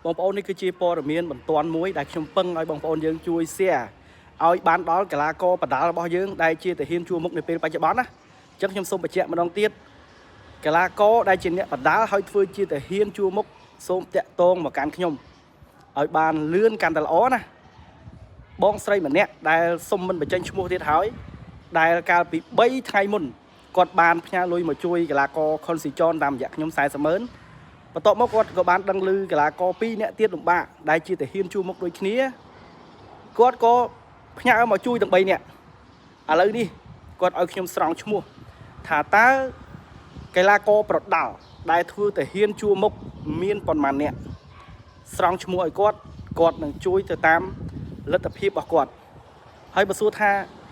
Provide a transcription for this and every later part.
បងប្អូននេះគឺជាព័ត៌មានបន្ទាន់មួយដែលខ្ញុំពឹងឲ្យបងប្អូនយើងជួយ share ឲ្យបានដល់កីឡាករបដាល់របស់យើងដែលជាទាហានជួរមុខនៅពេលបច្ចុប្បន្នណាអញ្ចឹងខ្ញុំសូមបញ្ជាក់ម្ដងទៀតកីឡាករដែលជាអ្នកបដាល់ហើយធ្វើជាទាហានជួរមុខសូមតាក់ទងមកកាន់ខ្ញុំឲ្យបានលឿនកាន់តែល្អណាបងស្រីម្នាក់ដែលសុំមិនបញ្ចេញឈ្មោះទៀតហើយដែលកាលពី3ថ្ងៃមុនគាត់បានផ្ញើលុយមកជួយកីឡាករខុនស៊ីចនតាមរយៈខ្ញុំ40,000បន្ទាប់មកគាត់ក៏បានដឹងឮកីឡាករ2នាក់ទៀតលំបាកដែលជាទាហានជួរមុខដូចគ្នាគាត់ក៏ផ្ញើមកជួយទាំង3នាក់ឥឡូវនេះគាត់ឲ្យខ្ញុំស្រង់ឈ្មោះថាតើកីឡាករប្រដាល់ដែលធ្វើទាហានជួរមុខមានប៉ុន្មាននាក់ស្រង់ឈ្មោះឲ្យគាត់នឹងជួយទៅតាមលទ្ធភាពរបស់គាត់ហើយបើសួរថា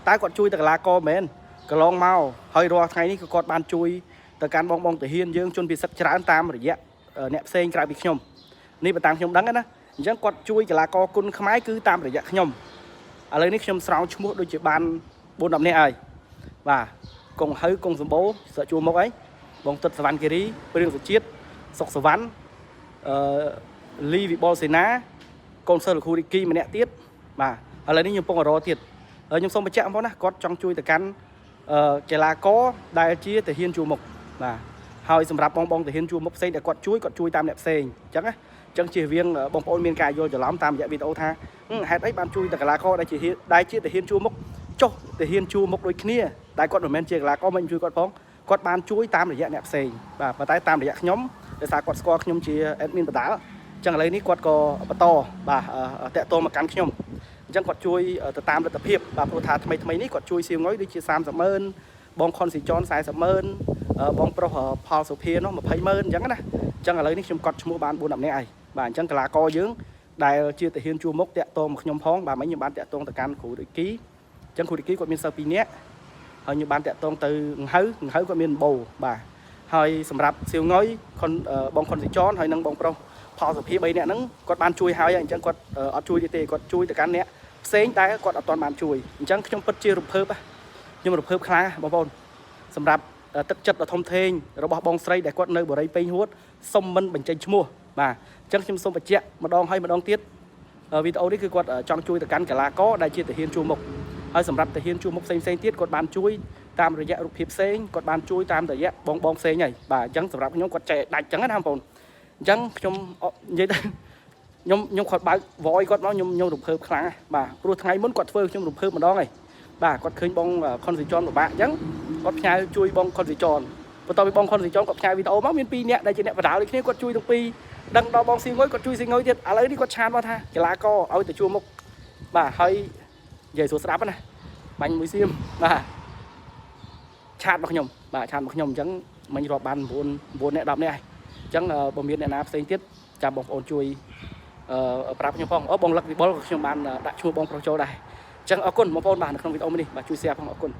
តើគាត់ជួយទៅកីឡាករមែនកន្លងមកហើយរាល់ថ្ងៃនេះក៏គាត់បានជួយទៅកាន់បងទាហានយើងជនពិសិដ្ឋច្រើនតាមរយៈអ្នកផ្សេងក្រៅពីខ្ញុំនេះបើតាមខ្ញុំដឹងណាអញ្ចឹងគាត់ជួយកីឡាករគុណខ្មែរគឺតាមរយៈខ្ញុំឥឡូវនេះខ្ញុំស្រង់ឈ្មោះដូចជាបាន4-10នាក់ហើយបាទកងហៅកងសម្បូរសជួរមុខអីបងទឹកសវណ្ណគិរីព្រៀងសុជាតិសុកសវណ្ណលីវិបុលសេនាកូនសិស្សលោកគ្រូរីគីម្នាក់ទៀតបាទឥឡូវនេះខ្ញុំពងរទៀតខ្ញុំសូមបញ្ជាក់បងប្អូនណាគាត់ចង់ជួយទៅកាន់កីឡាករដែលជាទាហានជួរមុខបាទហើយសម្រាប់បងទាហានជួរមុខផ្សេងដែលគាត់ជួយតាមអ្នកផ្សេងអញ្ចឹងណាអញ្ចឹងជៀសវាងបងប្អូនមានការយល់ច្រឡំតាមរយៈវីដេអូថាហេតុអីបានជួយទៅកីឡាករដែលជាទាហានជួរមុខចុះទាហានជួរមុខដូចគ្នាតែគាត់មិនមែនជាកីឡាករមិនជួយគាត់ផងគាត់បានជួយតាមរយៈអ្នកផ្សេងបាទប៉ុន្តែតាមរយៈខ្ញុំដោយសារគាត់ស្គាល់ខ្ញុំជា admin បដាល់អញ្ចឹងឥឡូវនេះគាត់ក៏បន្តបាទតាក់ទងមកកាន់ខ្ញុំអញ្ចឹងគាត់ជួយទៅតាមលទ្ធភាពបាទព្រោះថាថ្មីនេះគាត់ជួយសៀវងុយដូចជា30,000បងខុនស៊ីចន40,000បងប្រុសផលសុភានោះ20,000អញ្ចឹងណាអញ្ចឹងឥឡូវនេះខ្ញុំកត់ឈ្មោះបាន4-10នាក់ហើយបាទអញ្ចឹងកីឡាករយើងដែលជាទាហានជួរមុខតាក់ទងមកខ្ញុំផងបាទមិញខ្ញុំបានតាក់ទងទៅកាន់គ្រូរីគីអញ្ចឹងគ្រូរីគីគាត់មានសិស្ស2នាក់ហើយខ្ញុំបានតាក់ទងទៅហៅគាត់មានបោបាទហើយសម្រាប់សៀវងុយបងខុនស៊ីចនហើយនិងបងប្រុសផលសុភា3នាក់ហ្នឹងគាត់បានជួយហើយអញ្ចឹងគាត់អត់ជួយទេគាត់ជួយទៅកាន់អ្នកផ្សេងតែគាត់អត់ទាន់បានជួយអញ្ចឹងខ្ញុំពិតជារំភើបខ្ញុំរំភើបខ្លាំងបងប្អូនសម្រាប់ទឹកចិត្តដ៏ធំធេងរបស់បងស្រីដែលគាត់នៅបរិយាពេញហួតសុំមិនបញ្ចេញឈ្មោះបាទអញ្ចឹងខ្ញុំសូមបញ្ជាក់ម្ដងហើយម្ដងទៀតវីដេអូនេះគឺគាត់ចង់ជួយទៅកាន់កីឡាករដែលជាទាហានជួរមុខហើយសម្រាប់ទាហានជួរមុខផ្សេងទៀតគាត់បានជួយតាមរយៈរូបភាពផ្សេងគាត់បានជួយតាមរយៈបងផ្សេងហើយបាទអញ្ចឹងសម្រាប់ខ្ញុំគាត់ចែកដាច់អញ្ចឹងណាបងប្អូនអញ្ចឹងខ្ញុំនិយាយទៅខ្ញុំគាត់បើក voice គាត់មកខ្ញុំរំភើបខ្លាំងបាទព្រោះថ្ងៃមុនគាត់ធ្វើខ្ញុំរំភើបម្ដងហើយបាទគាត់ឃើញបងខុនស៊ីចនពិបាកអញ្ចឹងគាត់ផ្ញើជួយបងខុនស៊ីចនបន្ទាប់ពីបងខុនស៊ីចនគាត់ផ្ញើវីដេអូមកមាន2នាក់ដែលជាអ្នកបដាល់ដូចគ្នាគាត់ជួយទាំងពីរដឹងដល់បងស៊ីងុយគាត់ជួយស៊ីងុយទៀតឥឡូវនេះគាត់ឆាតមកថាកីឡាករឲ្យទៅជួរមុខបាទហើយនិយាយសួរស្ដាប់ណាបាញ់មួយសៀមបាទឆាតមកខ្ញុំបាទឆាតមកខ្ញុំអញ្ចឹងមិញរាប់បាន9នាក់10នាក់ហើយអញ្ចឹងបើមានអ្នកណាផ្សេងទៀតចាំបងប្អូនជួយប្រាប់ខ្ញុំផងបងលឹកវិបុលខ្ញុំបានដាក់ឈ្មោះបងប្រុសចូលដែរអញ្ចឹងអរគុណបងប្អូនបាទនៅក្នុងវីដេអូនេះបាទជួយ share ផងអរគុណ